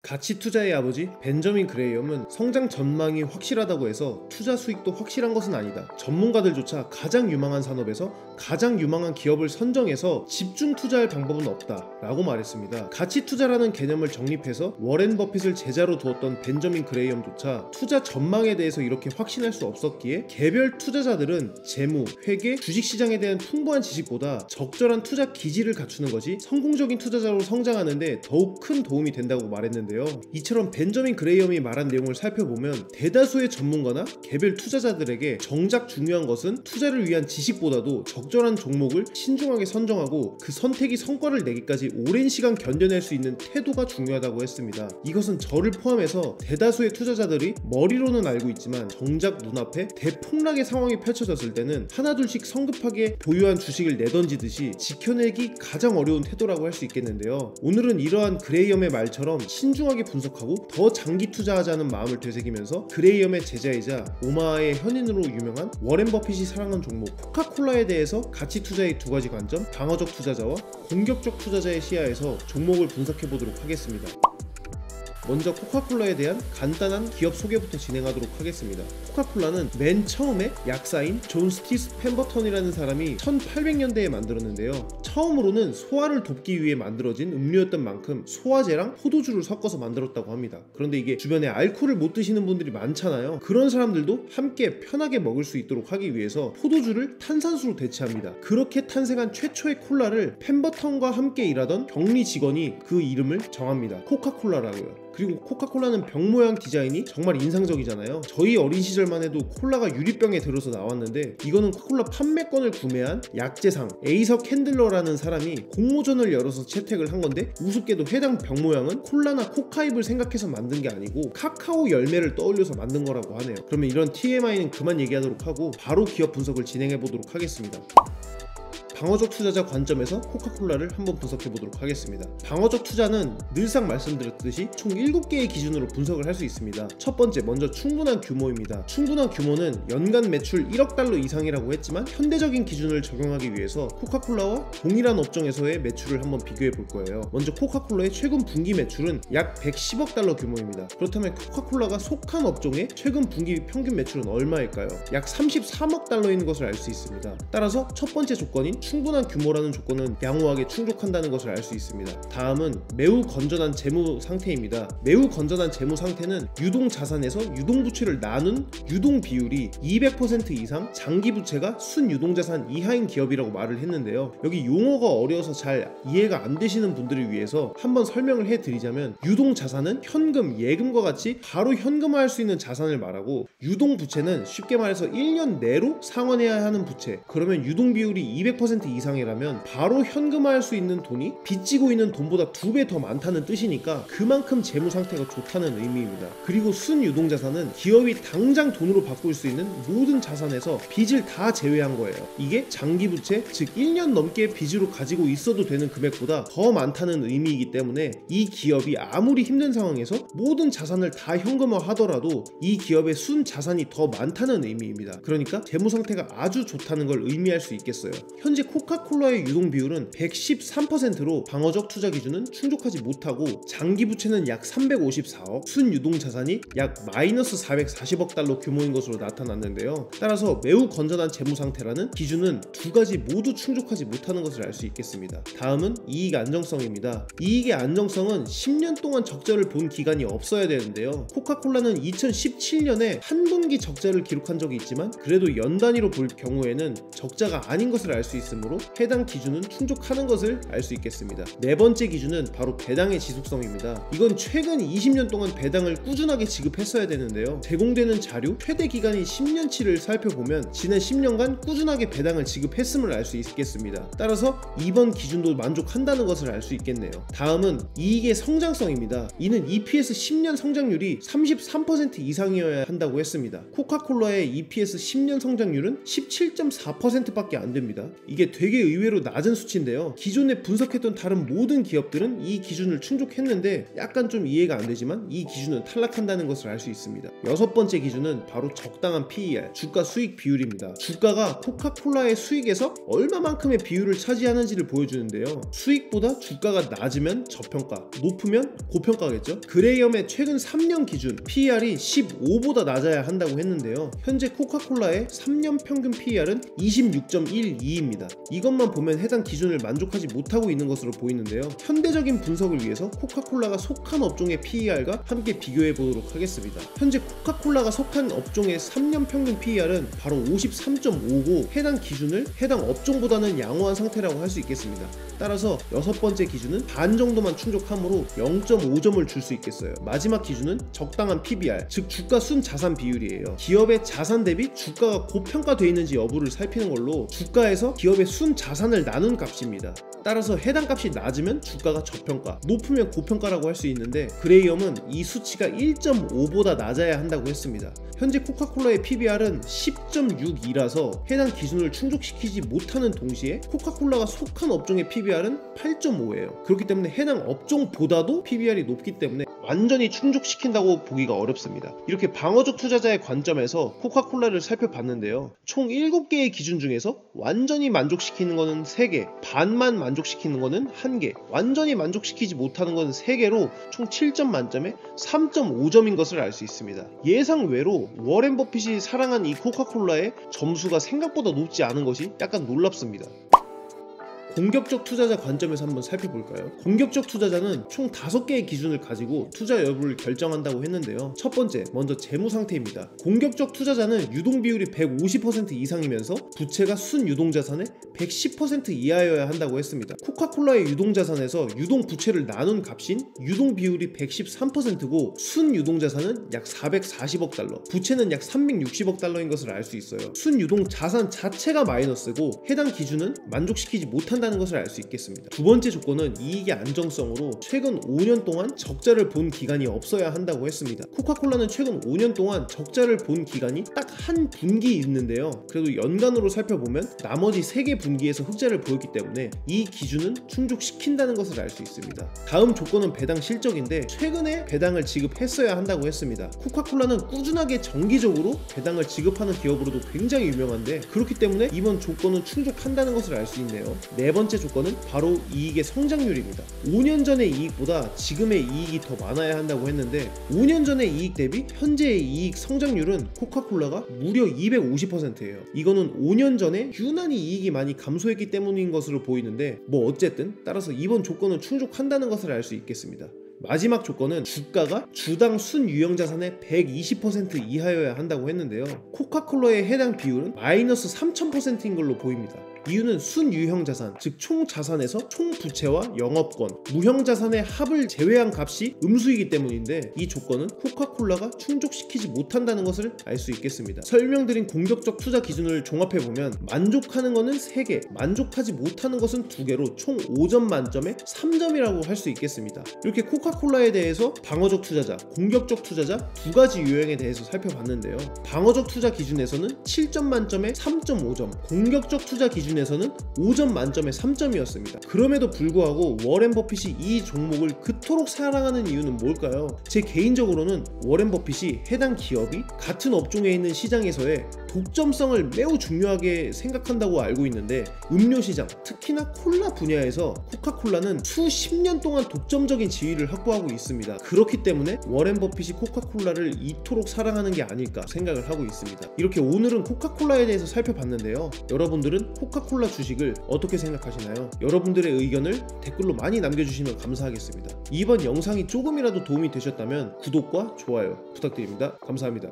가치 투자의 아버지 벤저민 그레이엄은 성장 전망이 확실하다고 해서 투자 수익도 확실한 것은 아니다. 전문가들조차 가장 유망한 산업에서 가장 유망한 기업을 선정해서 집중 투자할 방법은 없다 라고 말했습니다. 가치 투자라는 개념을 정립해서 워렌 버핏을 제자로 두었던 벤저민 그레이엄조차 투자 전망에 대해서 이렇게 확신할 수 없었기에 개별 투자자들은 재무, 회계, 주식시장에 대한 풍부한 지식보다 적절한 투자 기질을 갖추는 것이 성공적인 투자자로 성장하는데 더욱 큰 도움이 된다고 말했는데요. 이처럼 벤저민 그레이엄이 말한 내용을 살펴보면 대다수의 전문가나 개별 투자자들에게 정작 중요한 것은 투자를 위한 지식보다도 적절한 종목을 신중하게 선정하고 그 선택이 성과를 내기까지 오랜 시간 견뎌낼 수 있는 태도가 중요하다고 했습니다. 이것은 저를 포함해서 대다수의 투자자들이 머리로는 알고 있지만 정작 눈앞에 대폭락의 상황이 펼쳐졌을 때는 하나둘씩 성급하게 보유한 주식을 내던지듯이 지켜내기 가장 어려운 태도라고 할 수 있겠는데요. 오늘은 이러한 그레이엄의 말처럼 신중하게 분석하고 더 장기 투자하자는 마음을 되새기면서 그레이엄의 제자이자 오마하의 현인으로 유명한 워렌 버핏이 사랑하는 종목 코카콜라에 대해서 가치 투자의 두 가지 관점, 방어적 투자자와 공격적 투자자의 시야에서 종목을 분석해 보도록 하겠습니다. 먼저 코카콜라에 대한 간단한 기업 소개부터 진행하도록 하겠습니다. 코카콜라는 맨 처음에 약사인 존 스티스 펜버턴이라는 사람이 1800년대에 만들었는데요. 처음으로는 소화를 돕기 위해 만들어진 음료였던 만큼 소화제랑 포도주를 섞어서 만들었다고 합니다. 그런데 이게 주변에 알코올을 못 드시는 분들이 많잖아요. 그런 사람들도 함께 편하게 먹을 수 있도록 하기 위해서 포도주를 탄산수로 대체합니다. 그렇게 탄생한 최초의 콜라를 펜버턴과 함께 일하던 격리 직원이 그 이름을 정합니다. 코카콜라라고요. 그리고 코카콜라는 병 모양 디자인이 정말 인상적이잖아요. 저희 어린 시절만 해도 콜라가 유리병에 들어서 나왔는데 이거는 코카콜라 판매권을 구매한 약재상 에이서 캔들러라는 사람이 공모전을 열어서 채택을 한 건데 우습게도 해당 병 모양은 콜라나 코카잎을 생각해서 만든 게 아니고 카카오 열매를 떠올려서 만든 거라고 하네요. 그러면 이런 TMI는 그만 얘기하도록 하고 바로 기업 분석을 진행해 보도록 하겠습니다. 방어적 투자자 관점에서 코카콜라를 한번 분석해 보도록 하겠습니다. 방어적 투자는 늘상 말씀드렸듯이 총 7개의 기준으로 분석을 할 수 있습니다. 첫 번째, 먼저 충분한 규모입니다. 충분한 규모는 연간 매출 1억 달러 이상이라고 했지만 현대적인 기준을 적용하기 위해서 코카콜라와 동일한 업종에서의 매출을 한번 비교해 볼 거예요. 먼저 코카콜라의 최근 분기 매출은 약 110억 달러 규모입니다. 그렇다면 코카콜라가 속한 업종의 최근 분기 평균 매출은 얼마일까요? 약 33억 달러인 것을 알 수 있습니다. 따라서 첫 번째 조건인 충분한 규모라는 조건은 양호하게 충족한다는 것을 알 수 있습니다. 다음은 매우 건전한 재무 상태입니다. 매우 건전한 재무 상태는 유동 자산에서 유동 부채를 나눈 유동 비율이 200% 이상 장기 부채가 순 유동 자산 이하인 기업이라고 말을 했는데요. 여기 용어가 어려워서 잘 이해가 안 되시는 분들을 위해서 한번 설명을 해드리자면 유동 자산은 현금, 예금과 같이 바로 현금화할 수 있는 자산을 말하고 유동 부채는 쉽게 말해서 1년 내로 상환해야 하는 부채. 그러면 유동 비율이 200% 이상이라면 바로 현금화할 수 있는 돈이 빚지고 있는 돈보다 2배 더 많다는 뜻이니까 그만큼 재무 상태가 좋다는 의미입니다. 그리고 순유동자산은 기업이 당장 돈으로 바꿀 수 있는 모든 자산에서 빚을 다 제외한 거예요. 이게 장기부채, 즉 1년 넘게 빚으로 가지고 있어도 되는 금액보다 더 많다는 의미이기 때문에 이 기업이 아무리 힘든 상황에서 모든 자산을 다 현금화 하더라도 이 기업의 순 자산이 더 많다는 의미입니다. 그러니까 재무 상태가 아주 좋다는 걸 의미할 수 있겠어요. 현재 코카콜라의 유동 비율은 113%로 방어적 투자 기준은 충족하지 못하고 장기 부채는 약 354억, 순 유동 자산이 약 마이너스 440억 달러 규모인 것으로 나타났는데요. 따라서 매우 건전한 재무 상태라는 기준은 두 가지 모두 충족하지 못하는 것을 알 수 있겠습니다. 다음은 이익 안정성입니다. 이익의 안정성은 10년 동안 적자를 본 기간이 없어야 되는데요. 코카콜라는 2017년에 한 분기 적자를 기록한 적이 있지만 그래도 연 단위로 볼 경우에는 적자가 아닌 것을 알 수 있으므로 해당 기준은 충족하는 것을 알 수 있겠습니다. 네 번째 기준은 바로 배당의 지속성입니다. 이건 최근 20년 동안 배당을 꾸준하게 지급했어야 되는데요. 제공되는 자료 최대 기간이 10년치를 살펴보면 지난 10년간 꾸준하게 배당을 지급했음을 알 수 있겠습니다. 따라서 이번 기준도 만족한다는 것을 알 수 있겠네요. 다음은 이익의 성장성입니다. 이는 EPS 10년 성장률이 33% 이상이어야 한다고 했습니다. 코카콜라의 EPS 10년 성장률은 17.4%밖에 안 됩니다. 이게 이게 되게 의외로 낮은 수치인데요. 기존에 분석했던 다른 모든 기업들은 이 기준을 충족했는데 약간 좀 이해가 안 되지만 이 기준은 탈락한다는 것을 알 수 있습니다. 여섯 번째 기준은 바로 적당한 PER, 주가 수익 비율입니다. 주가가 코카콜라의 수익에서 얼마만큼의 비율을 차지하는지를 보여주는데요. 수익보다 주가가 낮으면 저평가, 높으면 고평가겠죠. 그레이엄의 최근 3년 기준 PER이 15보다 낮아야 한다고 했는데요. 현재 코카콜라의 3년 평균 PER은 26.12입니다. 이것만 보면 해당 기준을 만족하지 못하고 있는 것으로 보이는데요. 현대적인 분석을 위해서 코카콜라가 속한 업종의 PER과 함께 비교해 보도록 하겠습니다. 현재 코카콜라가 속한 업종의 3년 평균 PER은 바로 53.5고 해당 기준을 해당 업종보다는 양호한 상태라고 할 수 있겠습니다. 따라서 여섯 번째 기준은 반 정도만 충족하므로 0.5점을 줄 수 있겠어요. 마지막 기준은 적당한 PBR, 즉 주가 순 자산 비율이에요. 기업의 자산 대비 주가가 고평가되어 있는지 여부를 살피는 걸로 주가에서 기업의 순 자산을 나눈 값입니다. 따라서 해당 값이 낮으면 주가가 저평가, 높으면 고평가라고 할 수 있는데 그레이엄은 이 수치가 1.5보다 낮아야 한다고 했습니다. 현재 코카콜라의 PBR은 10.62라서 해당 기준을 충족시키지 못하는 동시에 코카콜라가 속한 업종의 PBR은 8.5예요. 그렇기 때문에 해당 업종보다도 PBR이 높기 때문에 완전히 충족시킨다고 보기가 어렵습니다. 이렇게 방어적 투자자의 관점에서 코카콜라를 살펴봤는데요. 총 7개의 기준 중에서 완전히 만족시키는 거는 3개, 반만 만족시키는 거는 1개, 완전히 만족시키지 못하는 거는 3개로 총 7점 만점에 3.5점인 것을 알 수 있습니다. 예상 외로 워렌 버핏이 사랑한 이 코카콜라의 점수가 생각보다 높지 않은 것이 약간 놀랍습니다. 공격적 투자자 관점에서 한번 살펴볼까요? 공격적 투자자는 총 5개의 기준을 가지고 투자 여부를 결정한다고 했는데요. 첫 번째, 먼저 재무 상태입니다. 공격적 투자자는 유동 비율이 150% 이상이면서 부채가 순 유동 자산의 110% 이하여야 한다고 했습니다. 코카콜라의 유동 자산에서 유동 부채를 나눈 값인 유동 비율이 113%고 순 유동 자산은 약 440억 달러, 부채는 약 360억 달러인 것을 알 수 있어요. 순 유동 자산 자체가 마이너스고 해당 기준은 만족시키지 못한다는 것을 알 수 있겠습니다. 두 번째 조건은 이익의 안정성으로 최근 5년 동안 적자를 본 기간이 없어야 한다고 했습니다. 코카콜라는 최근 5년 동안 적자를 본 기간이 딱 한 분기 있는데요. 그래도 연간으로 살펴보면 나머지 3개 분기에서 흑자를 보였기 때문에 이 기준은 충족시킨다는 것을 알 수 있습니다. 다음 조건은 배당 실적인데 최근에 배당을 지급했어야 한다고 했습니다. 코카콜라는 꾸준하게 정기적으로 배당을 지급하는 기업으로도 굉장히 유명한데 그렇기 때문에 이번 조건은 충족한다는 것을 알 수 있네요. 네 번째 조건은 바로 이익의 성장률입니다. 5년 전의 이익보다 지금의 이익이 더 많아야 한다고 했는데 5년 전의 이익 대비 현재의 이익 성장률은 코카콜라가 무려 250%예요. 이거는 5년 전에 유난히 이익이 많이 감소했기 때문인 것으로 보이는데 뭐 어쨌든 따라서 이번 조건은 충족한다는 것을 알 수 있겠습니다. 마지막 조건은 주가가 주당 순유형 자산의 120% 이하여야 한다고 했는데요. 코카콜라의 해당 비율은 마이너스 3000%인 걸로 보입니다. 이유는 순유형 자산, 즉 총 자산에서 총 부채와 영업권, 무형 자산의 합을 제외한 값이 음수이기 때문인데 이 조건은 코카콜라가 충족시키지 못한다는 것을 알 수 있겠습니다. 설명드린 공격적 투자 기준을 종합해보면 만족하는 것은 3개, 만족하지 못하는 것은 2개로 총 5점 만점에 3점이라고 할 수 있겠습니다. 이렇게 코카콜라에 대해서 방어적 투자자, 공격적 투자자 두 가지 유형에 대해서 살펴봤는데요. 방어적 투자 기준에서는 7점 만점에 3.5점, 공격적 투자 기준에서는 5점 만점에 3점이었습니다. 그럼에도 불구하고 워렌 버핏이 이 종목을 그토록 사랑하는 이유는 뭘까요? 제 개인적으로는 워렌 버핏이 해당 기업이 같은 업종에 있는 시장에서의 독점성을 매우 중요하게 생각한다고 알고 있는데 음료 시장, 특히나 콜라 분야에서 코카콜라는 수십 년 동안 독점적인 지위를 확보하고 있습니다. 그렇기 때문에 워렌 버핏이 코카콜라를 이토록 사랑하는 게 아닐까 생각을 하고 있습니다. 이렇게 오늘은 코카콜라에 대해서 살펴봤는데요. 여러분들은 코카콜라 주식을 어떻게 생각하시나요? 여러분들의 의견을 댓글로 많이 남겨주시면 감사하겠습니다. 이번 영상이 조금이라도 도움이 되셨다면 구독과 좋아요 부탁드립니다. 감사합니다.